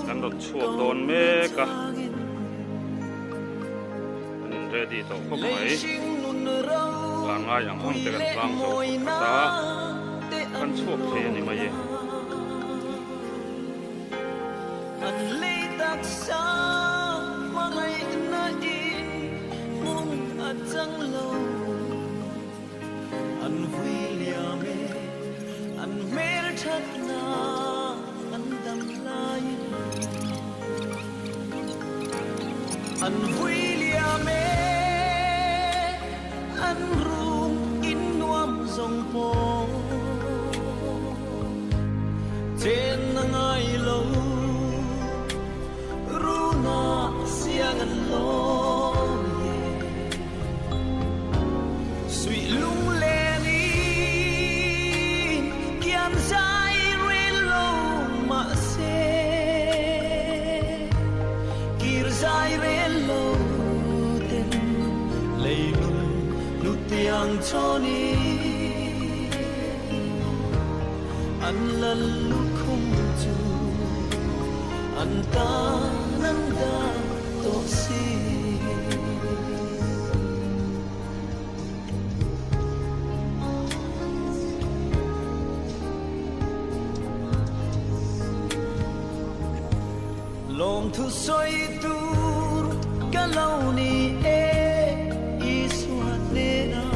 กันรถชั่วโดนเมกะอันเรดีต่อพวกไหมหลังง่ายอย่างห้องแต่กันหลังโซ่ตากันชั่วเทนี่มาเย่อันเลยตักษามาไงน่าอินมุงอัดจังโลอันวิลยาเมอันเมรทักนาอันดำลายอันวิลยาเมอันรูมอินนวมทรงโปเจนนังไงโลรู้นาเสียกันโลสุยลุงเลนีเกียนใจเรโลมาเซกีรใจเรโลเต็นเลยลุงลุตยังชนีอันละลุคุมจูอันตานันดาโตซีลมทุสอยตูรกะลาวนีเออีสวาเนนา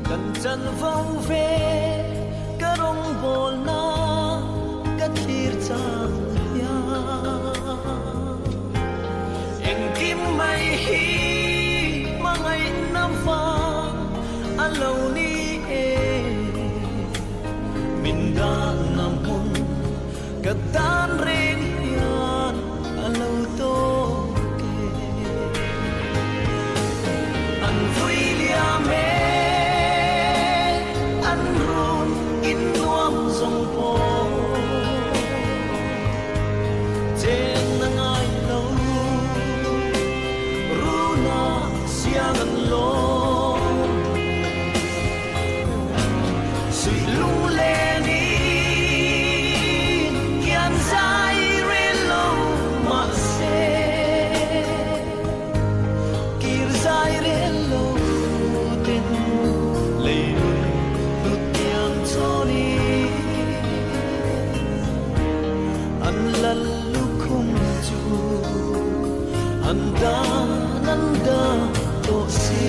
กันจันฟาวเวกะรงโบลากะทีรจายาเอ็งกิมไม่ฮีมาไงน้ำฟ้าอันเหล่านี้เอมินดานำพงกะตานเรียนยานอันเหล่าโตเกอันฟุยเลียเมอันรูนอินนวมทรงโปเจนนังไงโลรู้นาเสียกันโลสุยลุงเลนีเกียนใจเรโลมาเซกีรใจเรโลเต็นเลยลุตยังโชนีอันละลุคุมจูอันดานันดาโตซี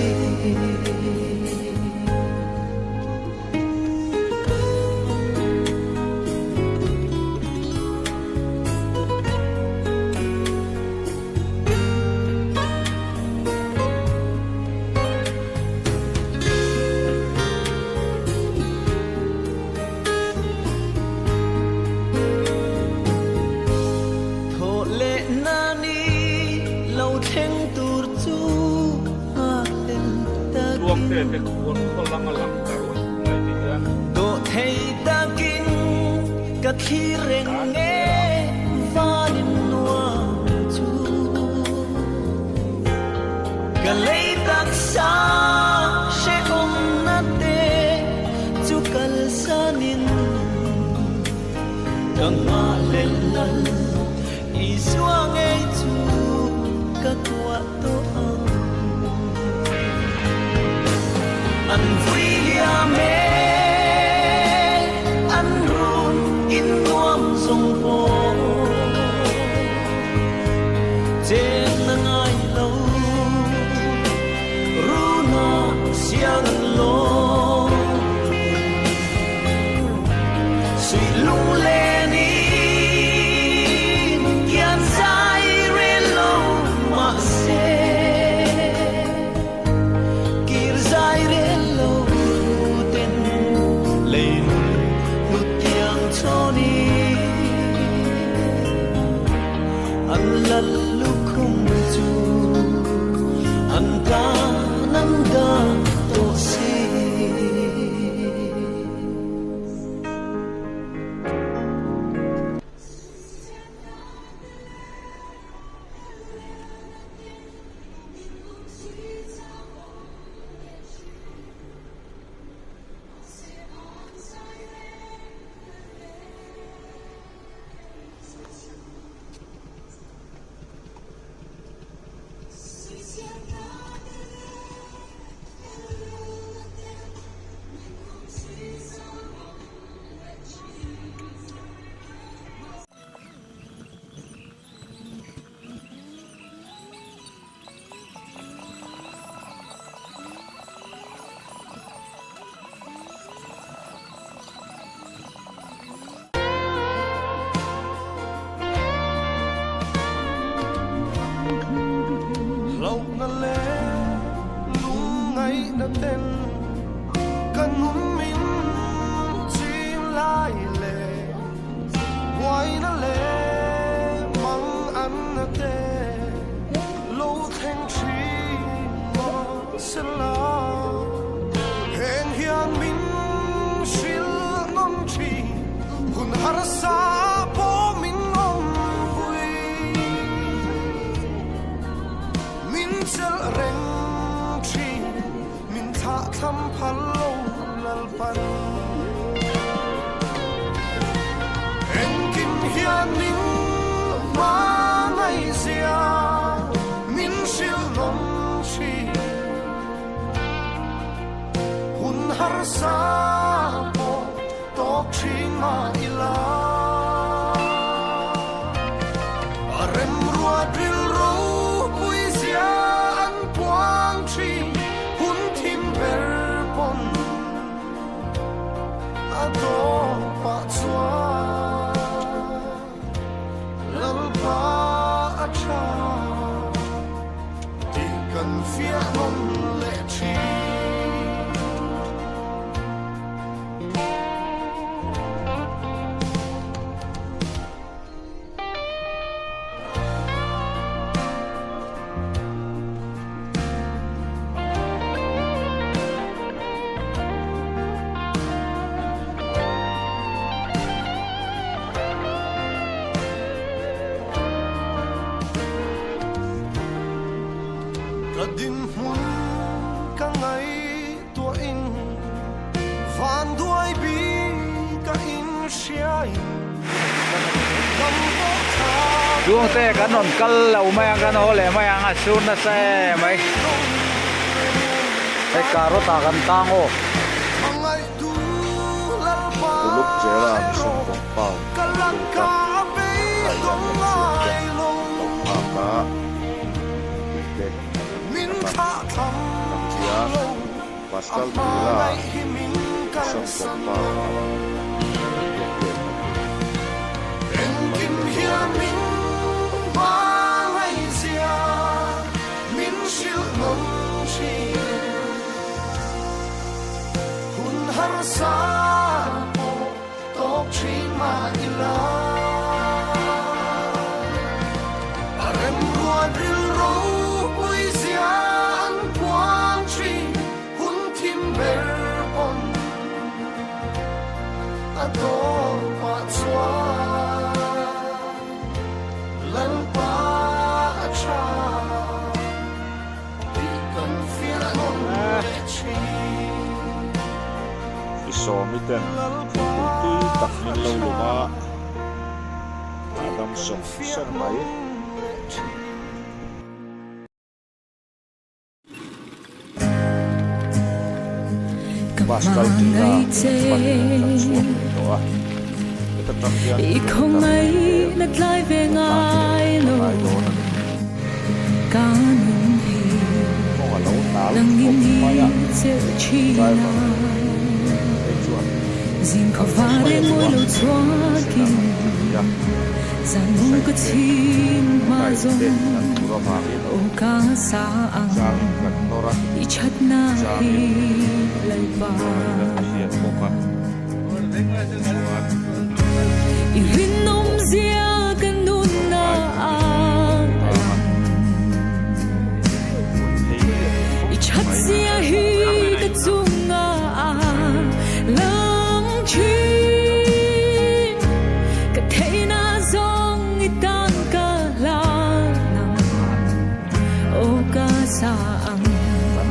ที่เร่งเงวานินนัวจูก็เลยตักษาเชอมนาเตจูกัลสานินกังมาเลลันอีสวงเอจูกักวะโตอันวิลยาเมทรงโปเจนนังไงโลรู้นาเสียกันโลสุยลุงเลนีเกียนใจเรโลมาเซกีรใจเรโลเต็นเลยลุตยังโชนีอันละลุคุมจูอันตานันดาโตซี ngay đã tên cần muốn mình chim lại lệ quay nó lệ mong ăn nó tê lâu thanh trí mà sẽ là hẹn hiền mình xin non chỉ hun har sa po mình om vui mình sẽ rèn chi mình thả thăm phá lâu lal pan hẹn kim hiền mình mà ngày xia mình siêu non chi hun har sa po tok chi ma ila rem rua drill ro pui sia an quang chi hun tim ber pon ado pa chua lal pa acha ti kan fia non le chi din mun ka ngai tua in van duai bi ka in siai kam bo tha Duong te kan on kal lau mai kan ho le mai ang asun na se mai te karo ta kan tango mangai tu lal pa Tulog jera ang siyang pagpaw. kalang ka be dong ai lo Maka, Bukit, min tha tham Siya, Pascal Tula, mai himin kan siyang san pagpaw. en kim hian min ba ngai sia min sil non chi hun har sa po tok chi ma ila rem rua drill ro pui sia an quang chi hun tim ber pon ado pa chua lan pa acha ti kan feel non le chi Iso miten, Kulti, Takmin Lauluma, Adam Song Sermay, Pascal Tula, Panilang Suwak ito Itatakyan Ikaw nga'y naglaay về ngài lô Kanin hi Kung alaw na, Nang kung maya, hindi siya china Dinh có vã để ngôi lâu chua kinh Giang ngu có chim hoa rong Ô ca xa ang I chat na hi lay ba I rin nôm zia kan nun na ang I chat zia hi ka chung nga lang chin ka thay na zong itang ka lang o ka sa ang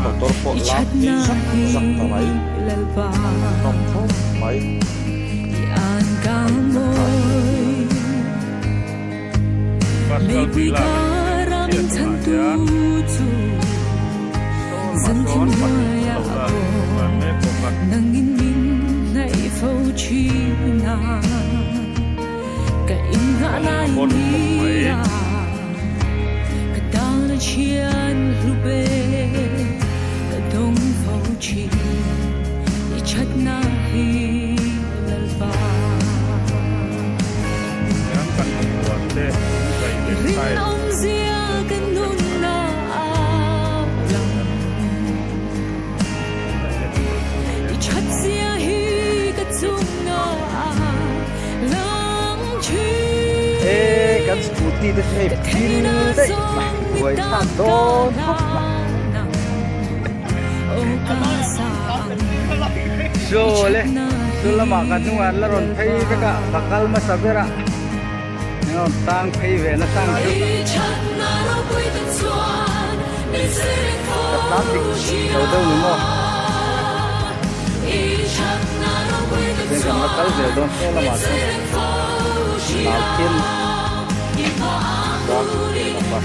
motor po I chat lang, na isak tamay, hilal ba nompo, may, Yan ka mo'y may bigaraming tantutu Dân thiên hoa ako Nang ining na ifaw china Kain nga na iniya Kadang na chiyan lube Kadong faw chi Ichat na hilal ba Rin ông zia ganun na alam đi tới đây pin đấy với thằng đô rồi lên rồi là mà cái chúng ăn là rồi thấy cái cả bakal mà sao vậy nó tăng thấy về nó tăng chút tám thì đầu đâu đúng không nên là bakal về đó sẽ là mà nào tiên Dan lepas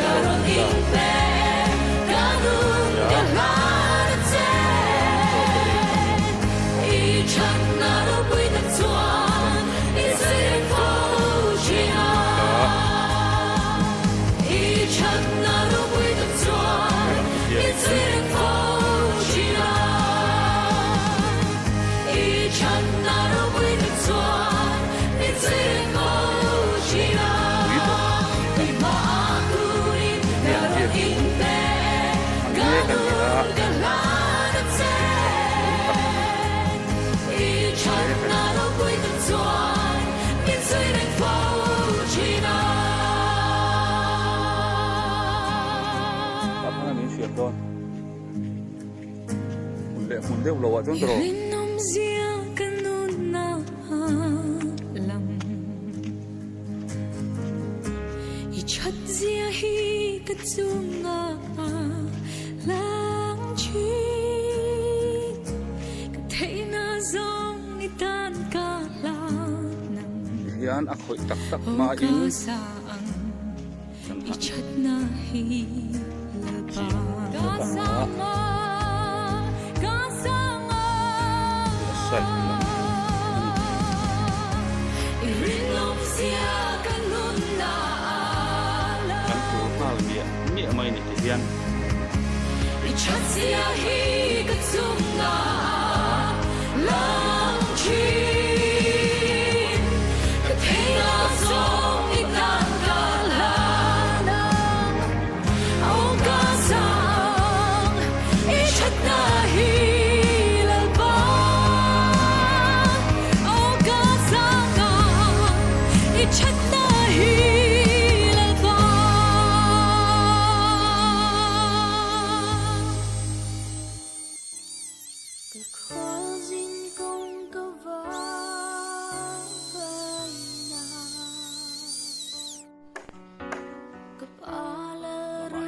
Don munde ulo atun tro Chặt zia hi ka chunga lang chi ka theina zong ni tan ka la nang hian a khoi tak tak ma in sa ang I chat na hi la pa ka sa ma sai rilom zia ka nun na kan tu hal mi mai ni ti hian Chặt zia hi ka chunga lang chi ka theina zong ni tan ka la nang au ka sang I chat na hi la ba au ka sang I chat na hi la ba cái khó dinh công cơ vỡ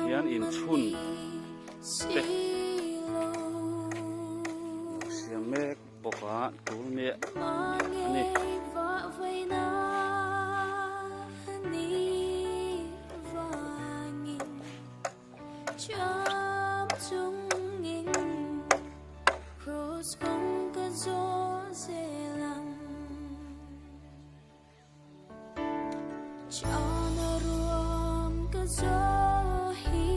hian in chun te siam mek poka tu me ani không có gió dễ lặng cho nó ruộng có gió hi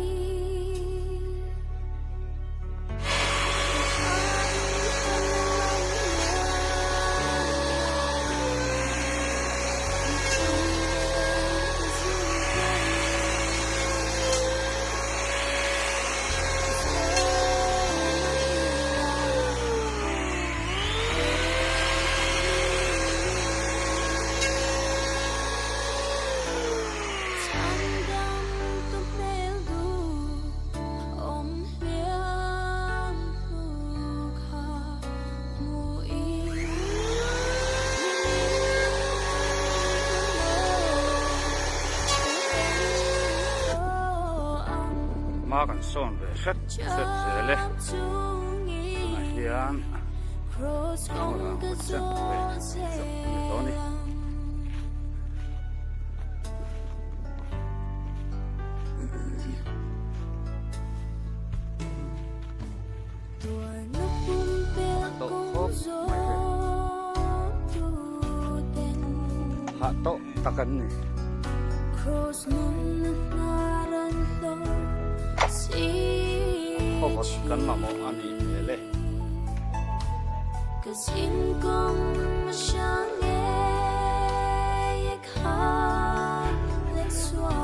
ma kan son ve set zele na hian ora ma chen ve toni ha to takan ni Pokok kan mamo ani ele. Kasin kong masyangge yakhan lekswa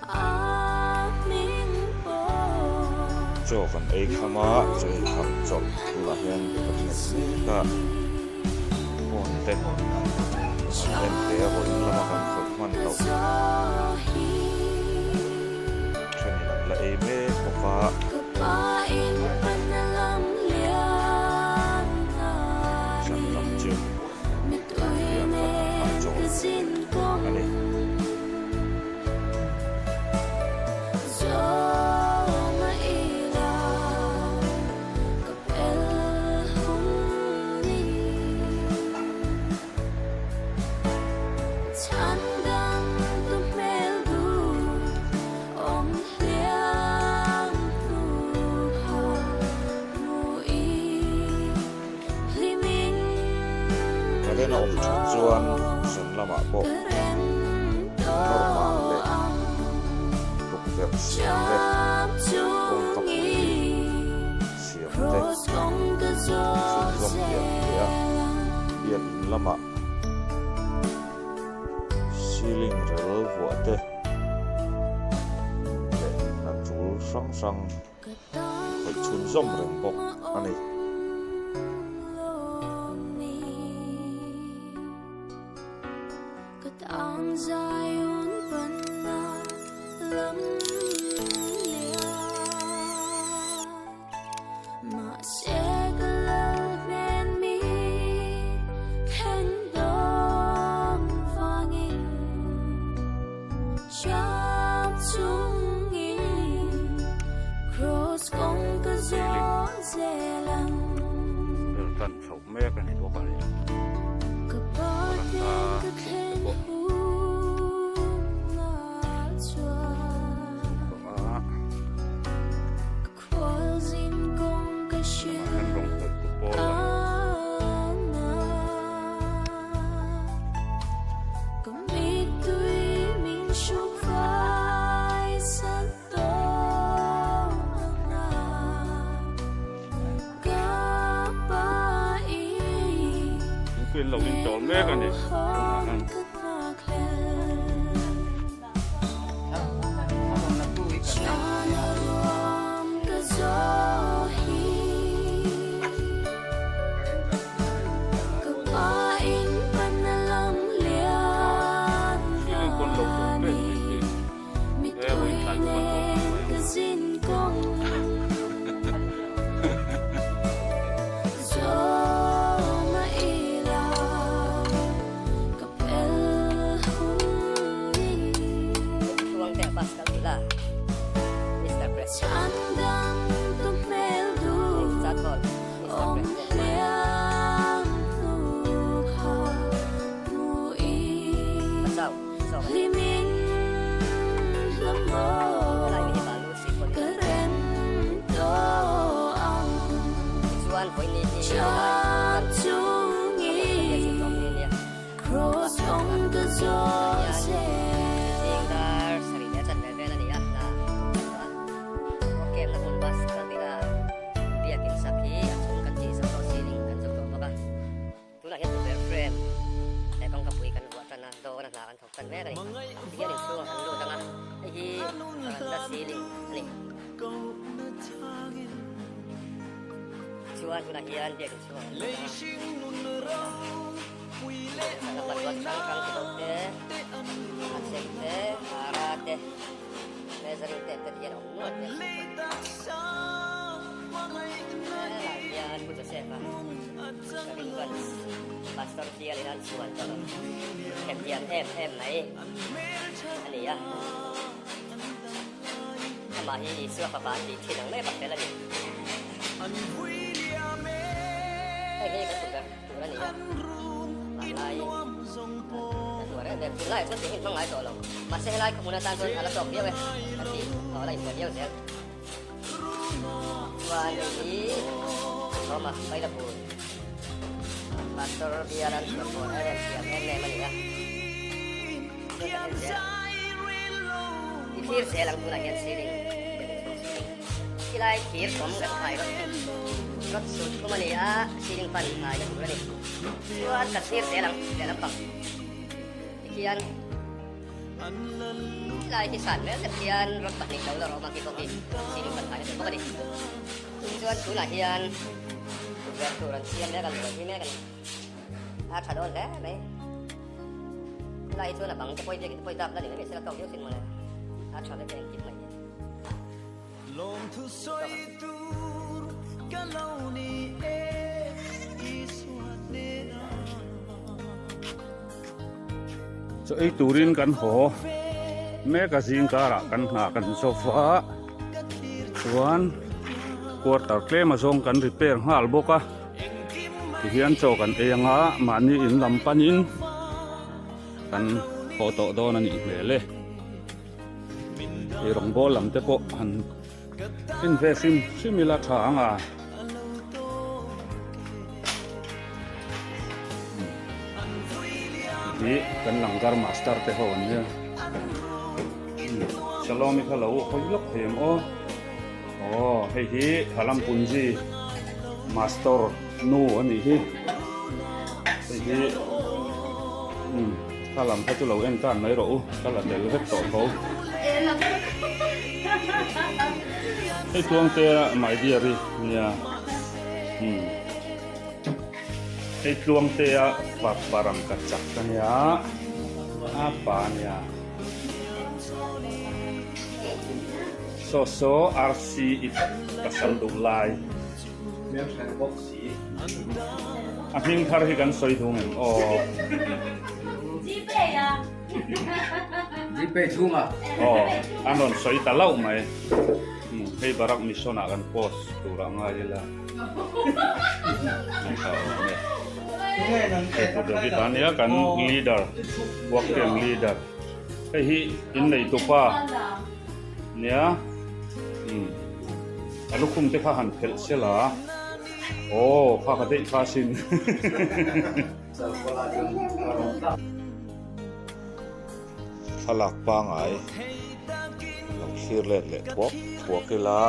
aming po. Cho kan ei khama chei kham chok la hian ka mon te en te ho in lama kan khot มันเราแค่นี้ละเอเมฆก็ฟ้าฉันจำจึงเรียนกันผ่านโจทย์อันนี้เล่นองชุดจวนสันละมาโบnormal le luk vep siam le ong kap siam te sun rom ya bian lama ceiling rel vo te le na chul sang sang hoi chun zom reng bok ani Ang zayon banda lam liya ma segalal men mi khen dong vangin chap chung in cross kong ka zo zelang tan chau me kan ni to ka niเป็นเราเป็นโจรแม่กันนี่แม่กันนี่ที่เกี่ยวกับช่วงดูตั้งนะไอ้ที่ดัชซีลิงนี่ช่วงคุณอาเฮียนเดียกช่วงสังกัดวัดสังกัดที่ตกเตะอาเซกเตะอาราเตะเมซาริเตะเทียนองนวดเนี่ยหลายเฮียนพุทธเสกมาเป็นวันบัสตอร์เทียนนั่นส่วนตอนแคมเทียนแอมไหนอันนี้อ่ะถ้ามาที่เสื้อผ้าบ้านที่ที่หนังไม่ปักเป็นอะไรนี่ไอ้นี่ก็ถูกแบบถูกแล้วนี่อ่ะลายตัวนี้เนี่ยลายก็จะเห็นบ้างหลายตัวเรามาเสียลายขมุนตาตัวอะไรตกเดียวเลยอันที่ต่ออะไรตัวเดียวเสียวันนี้เขามาไปตะปูPastor biaran semua ada siap ini mana Kir saya langsung lagi siring Kilai kir kamu nggak kaya Rot sud kemana ya siring pan kaya bukan ini Buat kasir saya langsung Ikian Kilai kisan ya sekian rot pan nih kalau orang kita kopi siring pan kaya bukan ini Tujuan kulahian Tujuan siang dia kan lagi ni kanถ้าโดนแล้วไหม lai chuan a bang te poi vek te poi dap la ni me sela kau yo sin mala a tha ve teng kip mai lom thu soi tur ka lau ni e isuat ne na cho ei turin kan ho magazine kara kan na kan sofa chuan quarter clay ma zong kan repair hal boka ti hian cho kan enga mani in lam panin kan photo don ani mele e rong bol lam te po han invest similar thanga ni kan langgar master te ho nia Shalom khalo khoi lok hem o hei hi khalam punji master nu ani hi hei hi khalam pha chu lo en kan mai ro kala del vek to ko hei tuang te mai dia ri nia hei tuang te a barang ka chak ka nia apa nia so RC kasal dulai aking thar hi kan soi dung Jipe chunga. anon soi talau mai hei barak misona kan pos tura ngajila Britania kan leader working leader hei hi in nei tu pa nia alukum te kha han phel sela kha ka dei kha sin halak pa ngai lam khir le le bok ke la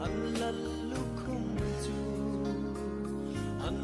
An lalukum tu an